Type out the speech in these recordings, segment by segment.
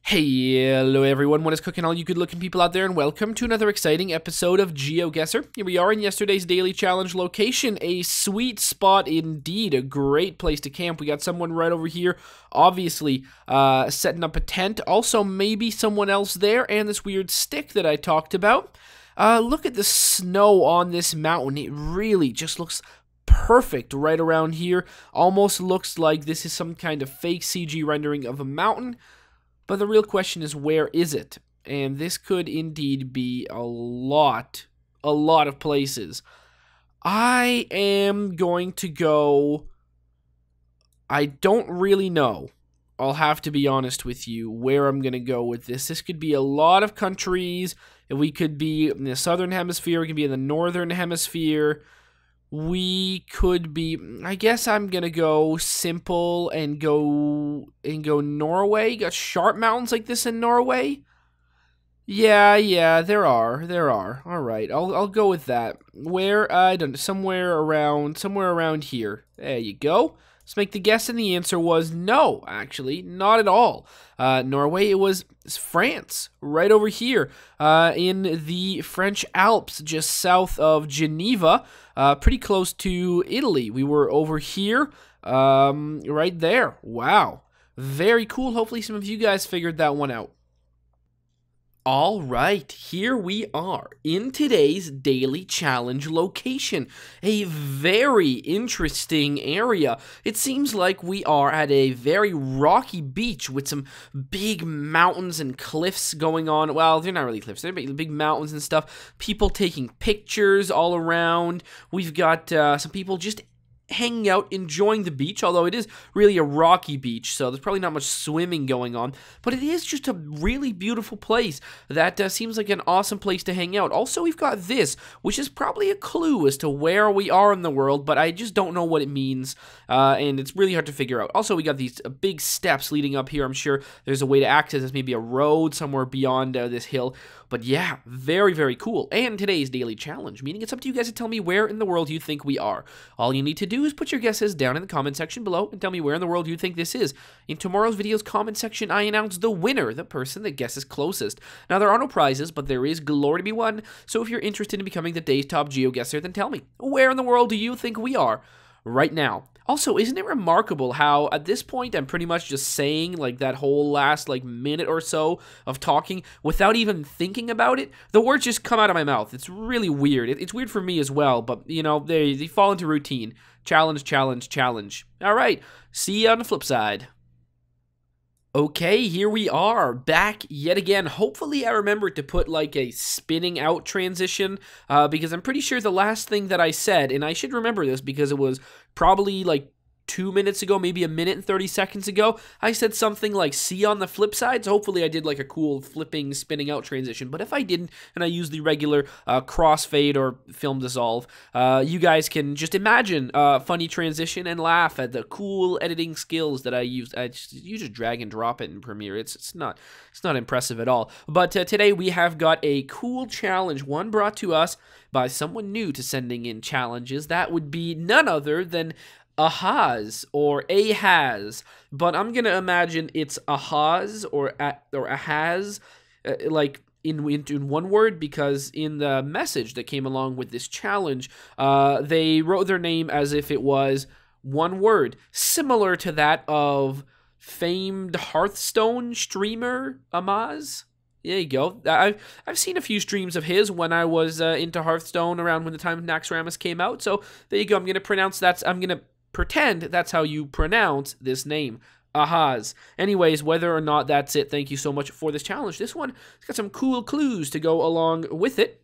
Hello everyone, what is cooking all you good looking people out there, and welcome to another exciting episode of GeoGuessr. Here we are in yesterday's daily challenge location, a sweet spot indeed, a great place to camp. We got someone right over here, obviously setting up a tent, also maybe someone else there, and this weird stick that I talked about. Look at the snow on this mountain, it really just looks perfect right around here. Almost looks like this is some kind of fake CG rendering of a mountain. But the real question is, where is it? And this could indeed be a lot of places. I am going to go... I don't really know. I'll have to be honest with you where I'm going to go with this. This could be a lot of countries. We could be in the southern hemisphere. We could be in the northern hemisphere. We could be, I guess I'm gonna go simple and go Norway. Got sharp mountains like this in Norway? Yeah, there are. All right, I'll go with that. Where? I don't know, somewhere around here. There you go. Let's make the guess, and the answer was no, actually, not at all. Norway, it was France, right over here, in the French Alps, just south of Geneva, pretty close to Italy. We were over here, right there. Wow, very cool. Hopefully some of you guys figured that one out. All right, here we are in today's daily challenge location. A very interesting area. It seems like we are at a very rocky beach with some big mountains and cliffs going on. Well, they're not really cliffs. They're big mountains and stuff. People taking pictures all around. We've got some people just hanging out, enjoying the beach, although it is really a rocky beach, so there's probably not much swimming going on, but it is just a really beautiful place that seems like an awesome place to hang out. Also, we've got this, which is probably a clue as to where we are in the world, but I just don't know what it means, and it's really hard to figure out. Also, we got these big steps leading up here. I'm sure there's a way to access this, maybe a road somewhere beyond this hill, but yeah, very, very cool. And today's daily challenge, meaning it's up to you guys to tell me where in the world you think we are. All you need to do is put your guesses down in the comment section below and tell me where in the world you think this is. In tomorrow's video's comment section, I announce the winner, the person that guesses closest. Now, there are no prizes, but there is glory to be won, so if you're interested in becoming the day's top GeoGuessr, then tell me, where in the world do you think we are right now? Also, isn't it remarkable how, at this point, I'm pretty much just saying, like, that whole last, like, minute or so of talking without even thinking about it? The words just come out of my mouth. It's really weird. It's weird for me as well, but, you know, they fall into routine. Challenge, challenge, challenge. All right, see you on the flip side. Okay, here we are, back yet again. Hopefully I remembered to put like a spinning out transition, because I'm pretty sure the last thing that I said, and I should remember this because it was probably like 2 minutes ago, maybe a minute and 30 seconds ago, I said something like see on the flip side, so hopefully I did like a cool flipping, spinning out transition, but if I didn't, and I used the regular crossfade or film dissolve, you guys can just imagine a funny transition and laugh at the cool editing skills that I used. You just drag and drop it in Premiere. It's not impressive at all, but today we have got a cool challenge, one brought to us by someone new to sending in challenges. That would be none other than Ahaz or Ahaz, but I'm gonna imagine it's Ahaz or Ahaz, like in one word, because in the message that came along with this challenge, they wrote their name as if it was one word, similar to that of famed Hearthstone streamer Amaz. There you go. I've seen a few streams of his when I was into Hearthstone around when the time Naxxramas came out. So there you go. I'm gonna pretend that's how you pronounce this name, Ahaz. Anyways, whether or not that's it, thank you so much for this challenge. This one has got some cool clues to go along with it.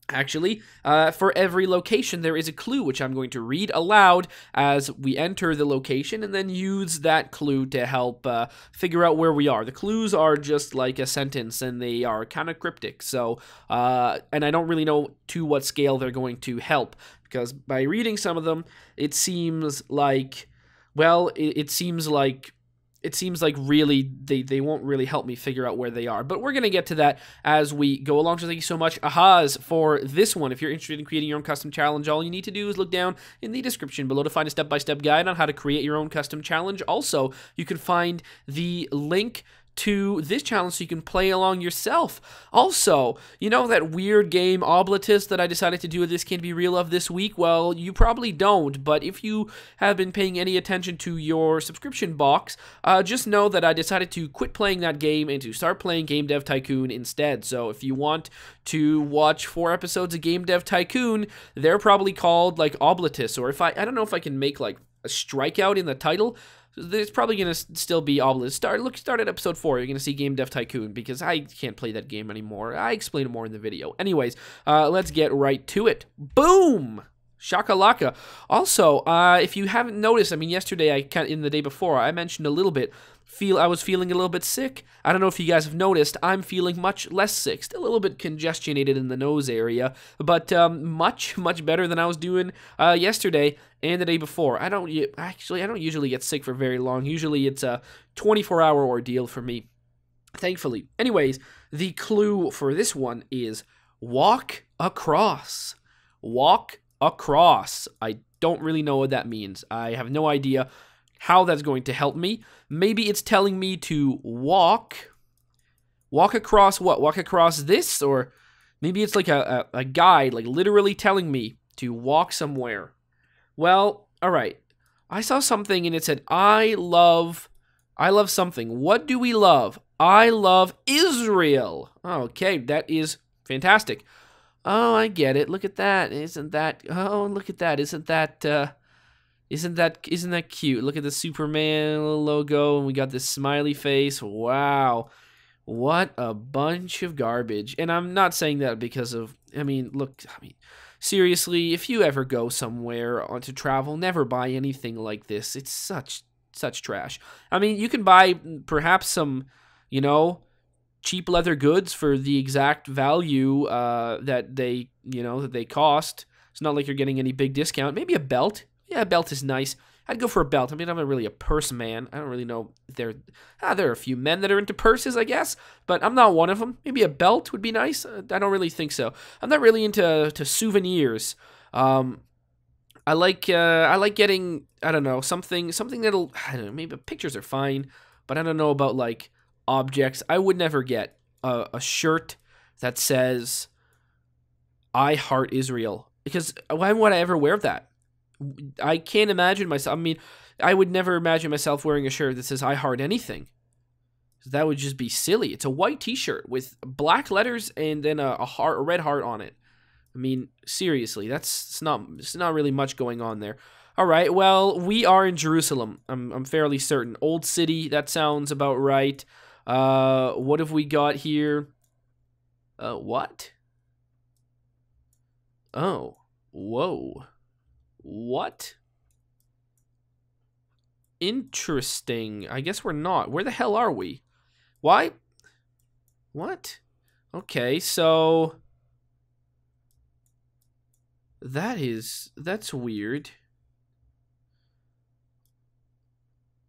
Actually, for every location, there is a clue, which I'm going to read aloud as we enter the location, and then use that clue to help figure out where we are. The clues are just like a sentence, and they are kind of cryptic, so, and I don't really know to what scale they're going to help, because by reading some of them, it seems like, well, it seems like really they won't really help me figure out where they are. But we're going to get to that as we go along. So thank you so much, Ahaz, for this one. If you're interested in creating your own custom challenge, all you need to do is look down in the description below to find a step-by-step guide on how to create your own custom challenge. Also, you can find the link to this challenge so you can play along yourself. Also, you know that weird game Oblatus that I decided to do This Can't Be Real of this week? Well, you probably don't, but if you have been paying any attention to your subscription box, just know that I decided to quit playing that game and to start playing Game Dev Tycoon instead. So if you want to watch 4 episodes of Game Dev Tycoon, they're probably called like Oblatus, or if I don't know if I can make like a strikeout in the title. There's probably going to still be Obelisk. Start at episode 4. You're going to see Game Dev Tycoon because I can't play that game anymore. I explain it more in the video. Anyways, let's get right to it. Boom! Shakalaka. Also, if you haven't noticed, I mean, yesterday, in the day before, I mentioned a little bit. I was feeling a little bit sick. I don't know if you guys have noticed. I'm feeling much less sick. Still a little bit congestionated in the nose area, but much better than I was doing yesterday and the day before. I don't usually get sick for very long. Usually it's a 24-hour ordeal for me, thankfully. Anyways, the clue for this one is walk across. Walk across. I don't really know what that means. I have no idea how that's going to help me. Maybe it's telling me to walk across what? Walk across this? Or maybe it's like a guide, like literally telling me to walk somewhere. Well, alright. I saw something and it said, I love something. What do we love? I love Israel. Okay, that is fantastic. Oh, I get it. Look at that. Isn't that cute? Look at the Superman logo, and we got this smiley face. Wow. What a bunch of garbage. And I'm not saying that because of, seriously, if you ever go somewhere to travel, never buy anything like this. It's such trash. I mean, you can buy perhaps some, cheap leather goods for the exact value that they cost. It's not like you're getting any big discount. Maybe a belt. Yeah, a belt is nice. I'd go for a belt. I mean, I'm not really a purse man. I don't really know if there are a few men that are into purses, I guess, but I'm not one of them. Maybe a belt would be nice. I don't really think so. I'm not really into souvenirs. I like getting, I don't know, something that'll, I don't know, maybe pictures are fine, but I don't know about like objects. I would never get a shirt that says I heart Israel, because why would I ever wear that? I can't imagine myself. I mean, I would never imagine myself wearing a shirt that says I heart anything. That would just be silly. It's a white t-shirt with black letters and then a red heart on it. I mean, seriously, it's not really much going on there. All right, well, we are in Jerusalem. I'm fairly certain. Old city, that sounds about right. What have we got here? What? Oh, whoa. What? Interesting. I guess we're not. Where the hell are we? Why? What? Okay, so that's weird.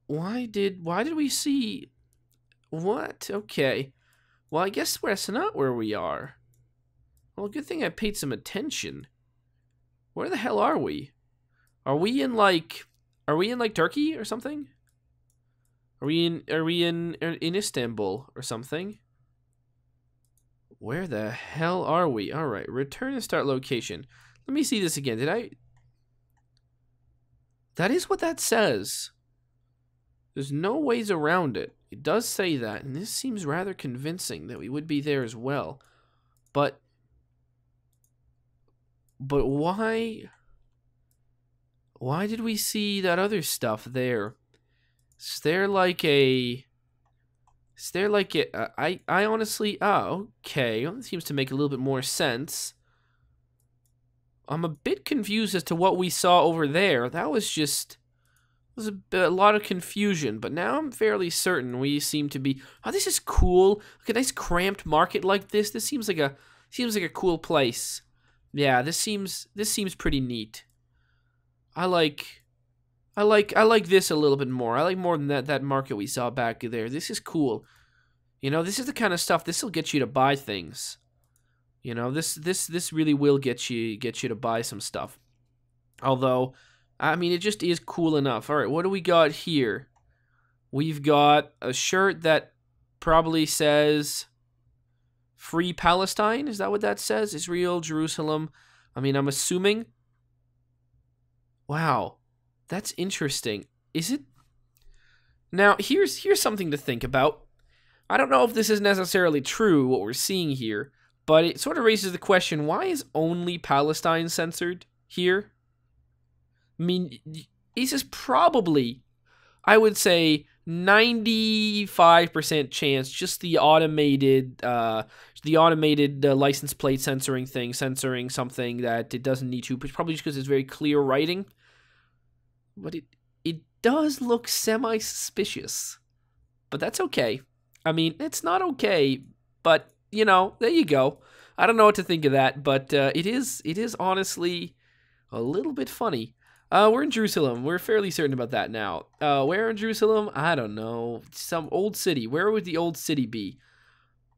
Why did we see what? Okay. Well, I guess that's not where we are. Well, good thing I paid some attention. Where the hell are we? Are we in like Turkey or something? Are we in Istanbul or something? Where the hell are we? All right, return and start location. Let me see this again. That is what that says. There's no ways around it. It does say that, and this seems rather convincing that we would be there as well. But why did we see that other stuff there? Is there like a I honestly, okay, well, that seems to make a little bit more sense. I'm a bit confused as to what we saw over there. That was a lot of confusion, but now I'm fairly certain we seem to be. Oh, this is cool. Look, a nice cramped market like this. This seems like a cool place. Yeah, this seems pretty neat. I like this a little bit more. I like more than that market we saw back there. This is cool. This is the kind of stuff, this will get you to buy things. This really will get you to buy some stuff. Although, I mean, it just is cool enough. All right, what do we got here? We've got a shirt that probably says Free Palestine. Is that what that says? Israel, Jerusalem. I mean, I'm assuming. Wow, that's interesting. Is it? Now, here's something to think about. I don't know if this is necessarily true, what we're seeing here, but it sort of raises the question, why is only Palestine censored here? I mean, this is probably, I would say, 95% chance just the automated license plate censoring thing, censoring something that it doesn't need to, but probably just because it's very clear writing. But it does look semi-suspicious. But that's okay. I mean, it's not okay, but, you know, there you go. I don't know what to think of that, but it is honestly a little bit funny. We're in Jerusalem. We're fairly certain about that now. Where in Jerusalem? I don't know. Some old city. Where would the old city be?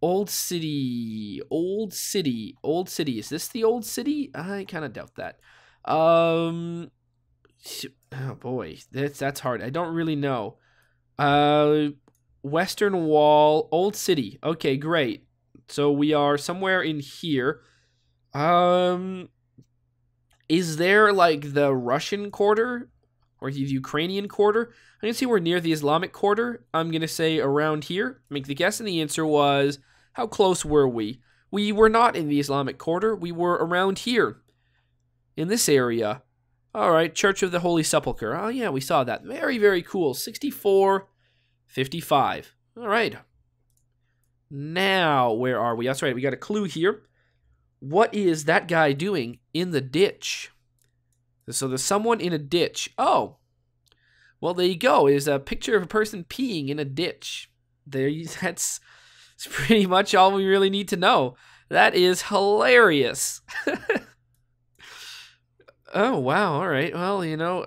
Old city. Old city. Old city. Is this the old city? I kind of doubt that. Oh boy, that's hard. I don't really know. Western Wall, Old City. Okay, great. So we are somewhere in here. Is there like the Russian quarter or the Ukrainian quarter? I can see we're near the Islamic quarter. I'm gonna say around here. Make the guess, and the answer was, how close were we? We were not in the Islamic quarter. We were around here, in this area. All right, Church of the Holy Sepulchre. Oh yeah, we saw that. Very, very cool. 6455. All right. Now, where are we? That's right, we got a clue here. What is that guy doing in the ditch? So there's someone in a ditch. Oh, well, there you go. There's a picture of a person peeing in a ditch. That's pretty much all we really need to know. That is hilarious. Oh, wow. All right. Well, you know,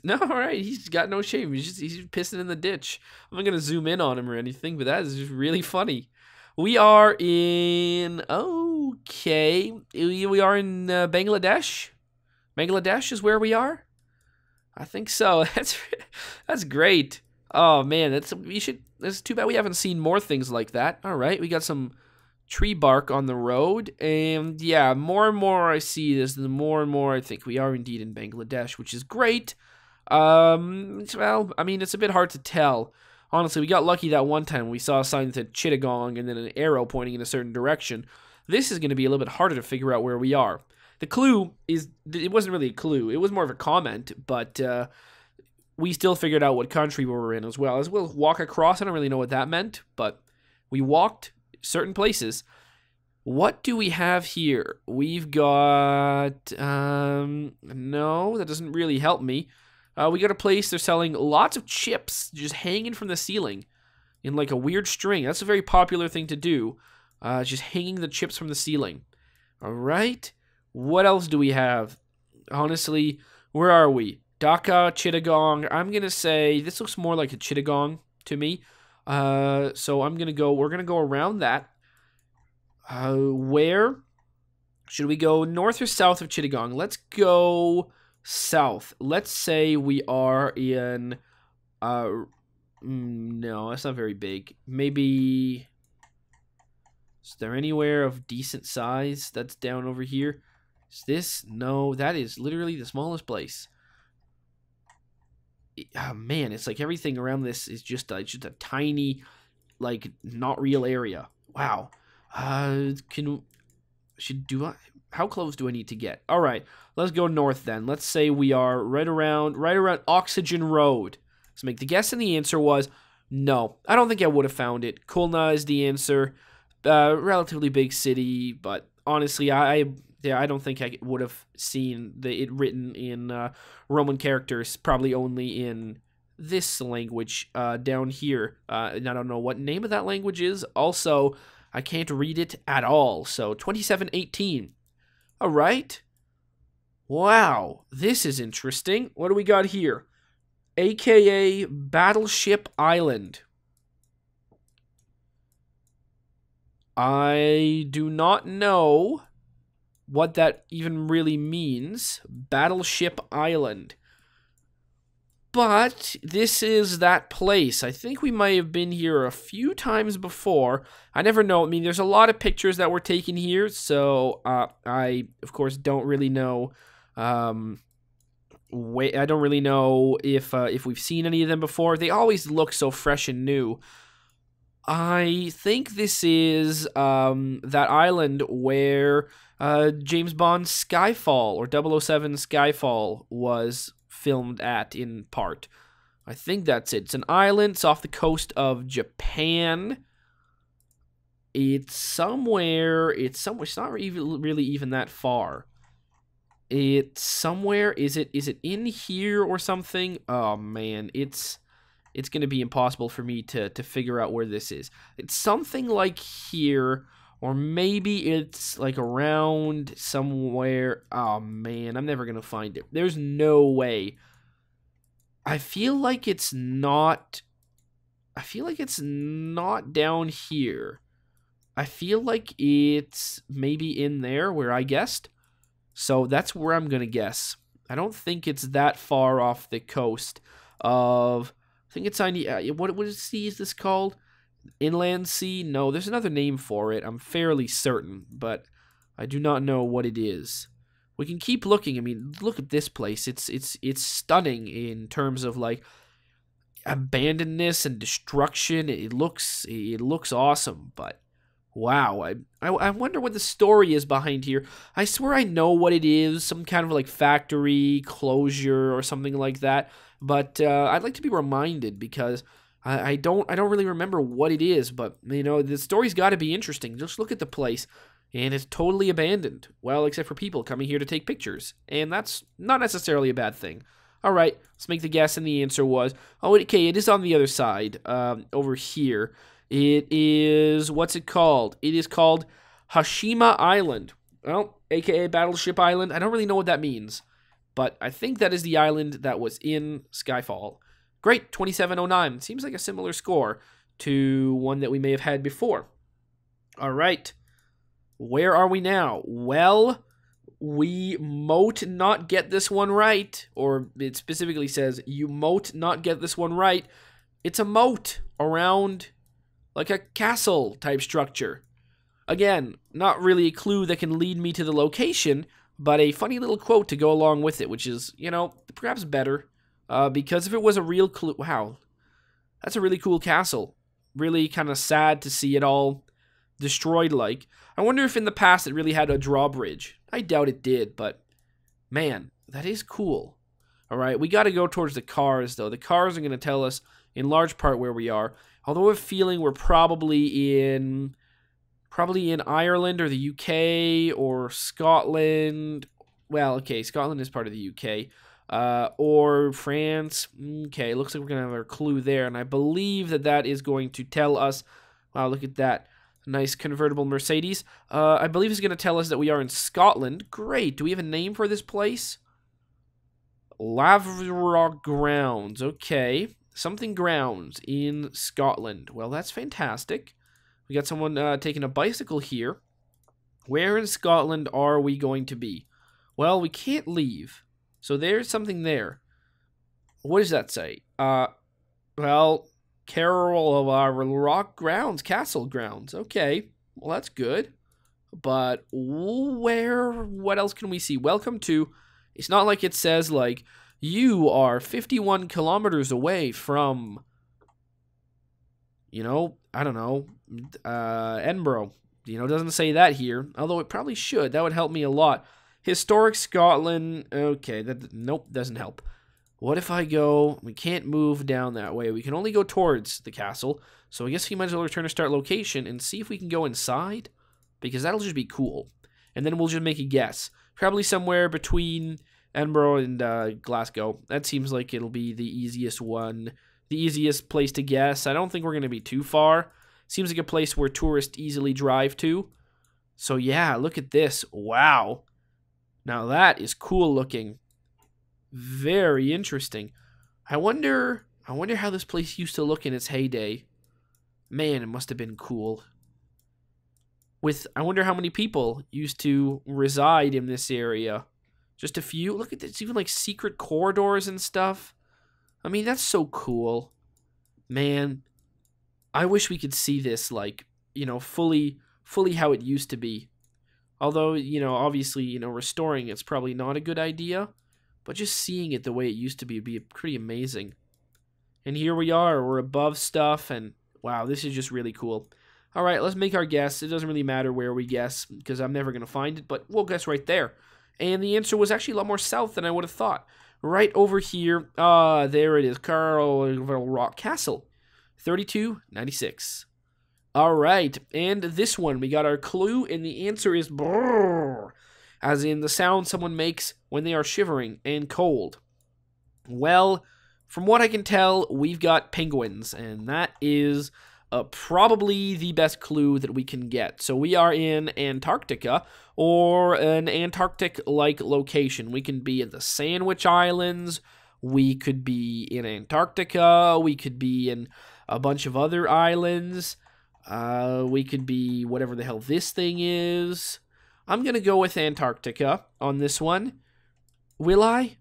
no, all right. He's got no shame. He's pissing in the ditch. I'm not going to zoom in on him or anything, but that is just really funny. We are in, okay, we are in Bangladesh. Bangladesh is where we are? I think so. That's great. Oh, man, it's too bad we haven't seen more things like that. All right, we got some tree bark on the road, and yeah, more and more I see this, the more and more I think we are indeed in Bangladesh, which is great. Well, I mean, it's a bit hard to tell. Honestly, we got lucky that one time we saw a sign that said Chittagong and then an arrow pointing in a certain direction. This is going to be a little bit harder to figure out where we are. The clue is, it wasn't really a clue, it was more of a comment, but we still figured out what country we were in as well. As we'll walk across, I don't really know what that meant, but we walked certain places. What do we have here? We've got, no, that doesn't really help me. We got a place, they're selling lots of chips just hanging from the ceiling in like a weird string. That's a very popular thing to do, just hanging the chips from the ceiling. All right, what else do we have? Honestly, where are we? Dhaka, Chittagong. I'm going to say this looks more like a Chittagong to me. So we're going to go around that. Where should we go, north or south of Chittagong? Let's go south. Let's say we are in, no, that's not very big. Maybe, is there anywhere of decent size that's down over here? Is this? No, that is literally the smallest place. Oh, man, it's like everything around this is just a tiny, like, not real area. Wow. How close do I need to get? All right, let's go north then. Let's say we are right around Oxygen Road. Let's make the guess, and the answer was no. I don't think I would have found it. Khulna is the answer. Relatively big city, but honestly, I don't think I would have seen it written in Roman characters, probably only in this language down here. And I don't know what name of that language is. Also, I can't read it at all. So 2718. All right. Wow, this is interesting. What do we got here? AKA Battleship Island. I do not know what that even really means. Battleship Island. But this is that place. I think we might have been here a few times before. I never know. I mean, there's a lot of pictures that were taken here, so I, of course, don't really know. I don't really know if we've seen any of them before. They always look so fresh and new. I think this is that island where James Bond's Skyfall or 007 Skyfall was filmed at in part. I think that's it. It's an island. It's off the coast of Japan. It's somewhere. It's not even really even that far. It's somewhere. Is it in here or something? Oh man, it's going to be impossible for me to figure out where this is. It's something like here, or maybe it's like around somewhere. Oh man, I'm never going to find it. There's no way. I feel like it's not down here. I feel like it's maybe in there where I guessed. So that's where I'm going to guess. I don't think it's that far off the coast of... I think it's on what sea is this called? Inland Sea? No, there's another name for it. I'm fairly certain, but I do not know what it is. We can keep looking. I mean, look at this place. It's stunning in terms of like abandonedness and destruction. It looks awesome, but wow. I wonder what the story is behind here. I swear I know what it is. Some kind of like factory closure or something like that. But I'd like to be reminded because I don't really remember what it is. But you know, the story's got to be interesting. Just look at the place, and it's totally abandoned. Well, except for people coming here to take pictures, and that's not necessarily a bad thing. All right, let's make the guess, and the answer was okay. It is on the other side, over here. It is what's it called? It is called Hashima Island. Well, aka Battleship Island. I don't really know what that means. But I think that is the island that was in Skyfall. Great, 2709. Seems like a similar score to one that we may have had before. All right. Where are we now? Well, we mote not get this one right. Or it specifically says, you mote not get this one right. It's a moat around like a castle type structure. Again, not really a clue that can lead me to the location, but a funny little quote to go along with it, which is, you know, perhaps better. Because if it was a real clue... Wow. That's a really cool castle. Really kind of sad to see it all destroyed like. I wonder if in the past it really had a drawbridge. I doubt it did, but... Man, that is cool. Alright, we gotta go towards the cars, though. The cars are gonna tell us, in large part, where we are. Although I have a feeling we're probably in Ireland or the UK or Scotland. Well, okay, Scotland is part of the UK. Or France. Okay, looks like we're going to have our clue there. And I believe that is going to tell us... Wow, look at that. Nice convertible Mercedes. I believe it's going to tell us that we are in Scotland. Great. Do we have a name for this place? Lavrock Grounds. Okay. Something grounds in Scotland. Well, that's fantastic. We got someone taking a bicycle here. Where in Scotland are we going to be? Well, we can't leave. So there's something there. What does that say? Well, Carol of our Rock Grounds, Castle Grounds. Okay, well, that's good. But what else can we see? Welcome to... It's not like it says, like, you are 51 kilometers away from... You know, I don't know, Edinburgh. You know, it doesn't say that here, although it probably should. That would help me a lot. Historic Scotland. Okay, nope, doesn't help. What if I go... We can't move down that way. We can only go towards the castle. So I guess we might as well return to start location and see if we can go inside. Because that'll just be cool. And then we'll just make a guess. Probably somewhere between Edinburgh and Glasgow. That seems like it'll be the easiest one. The easiest place to guess. I don't think we're going to be too far. Seems like a place where tourists easily drive to. So yeah, look at this. Wow. Now that is cool looking. Very interesting. I wonder how this place used to look in its heyday. Man, it must have been cool. I wonder how many people used to reside in this area. Just a few? Look at this. Even like secret corridors and stuff. I mean, that's so cool. Man, I wish we could see this, like, you know, fully how it used to be. Although, you know, obviously, you know, restoring it's probably not a good idea, but just seeing it the way it used to be would be pretty amazing. And here we are, we're above stuff, and wow, this is just really cool. All right, let's make our guess. It doesn't really matter where we guess, because I'm never going to find it, but we'll guess right there. And the answer was actually a lot more south than I would have thought. Right over here, there it is, Carlville Rock Castle, 3296. All right, and this one, we got our clue, and the answer is brrr, as in the sound someone makes when they are shivering and cold. Well, from what I can tell, we've got penguins, and that is probably the best clue that we can get. So we are in Antarctica, or an Antarctic-like location. We can be in the Sandwich Islands, we could be in Antarctica, we could be in a bunch of other islands, we could be whatever the hell this thing is. I'm going to go with Antarctica on this one. Will I?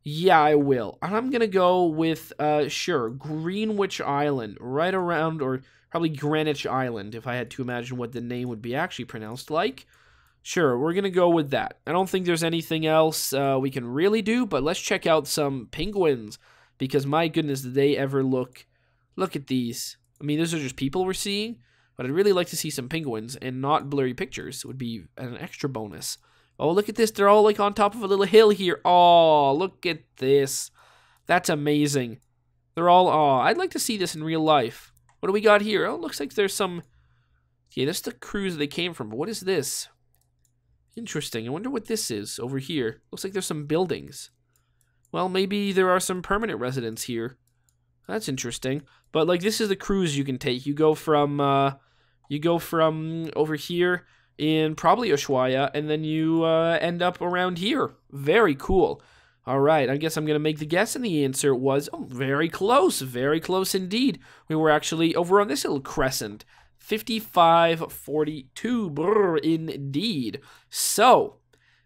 Yeah, I will. And I'm going to go with, sure, Greenwich Island, right around, or probably Greenwich Island, if I had to imagine what the name would be actually pronounced like. Sure, we're going to go with that. I don't think there's anything else we can really do, but let's check out some penguins, because my goodness, did they ever look at these. I mean, those are just people we're seeing, but I'd really like to see some penguins, and not blurry pictures. It would be an extra bonus. Oh, look at this. They're all like on top of a little hill here. Oh, look at this. That's amazing. They're all, oh, I'd like to see this in real life. What do we got here? Oh, it looks like there's some, yeah, that's the cruise they came from. But what is this? Interesting. I wonder what this is over here. Looks like there's some buildings. Well, maybe there are some permanent residents here. That's interesting. But like, this is the cruise you can take. You go from over here in probably Ushuaia, and then you end up around here. Very cool. All right, I guess I'm going to make the guess, and the answer was, oh, very close indeed. We were actually over on this little crescent, 5542, brr, indeed. So,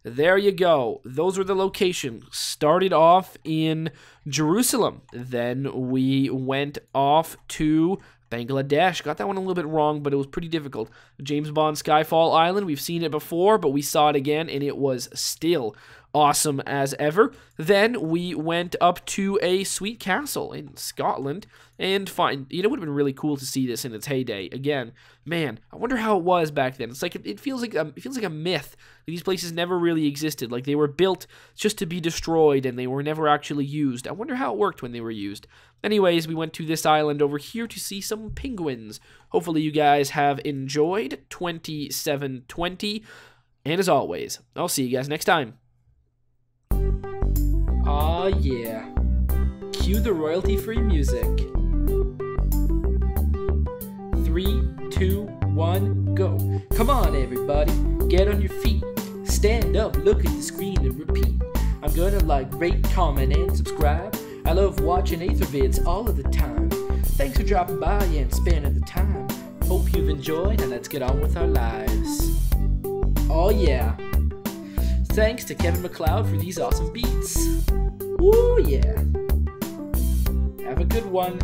there you go. Those were the locations. Started off in Jerusalem, then we went off to Bangladesh. Got that one a little bit wrong, but it was pretty difficult. James Bond Skyfall Island, we've seen it before, but we saw it again, and it was still awesome as ever. Then we went up to a sweet castle in Scotland, and fine, you know, it would have been really cool to see this in its heyday. Again, man, I wonder how it was back then. It's like it feels like a myth. These places never really existed. Like they were built just to be destroyed, and they were never actually used. I wonder how it worked when they were used. Anyways, we went to this island over here to see some penguins. Hopefully you guys have enjoyed 2720. And as always, I'll see you guys next time. Aw, yeah. Cue the royalty-free music. 3, 2, 1, go. Come on, everybody. Get on your feet. Stand up, look at the screen, and repeat. I'm gonna like, rate, comment, and subscribe. I love watching Ather vids all of the time. Thanks for dropping by and spending the time. Hope you've enjoyed, and let's get on with our lives. Oh yeah. Thanks to Kevin MacLeod for these awesome beats. Woo yeah. Have a good one.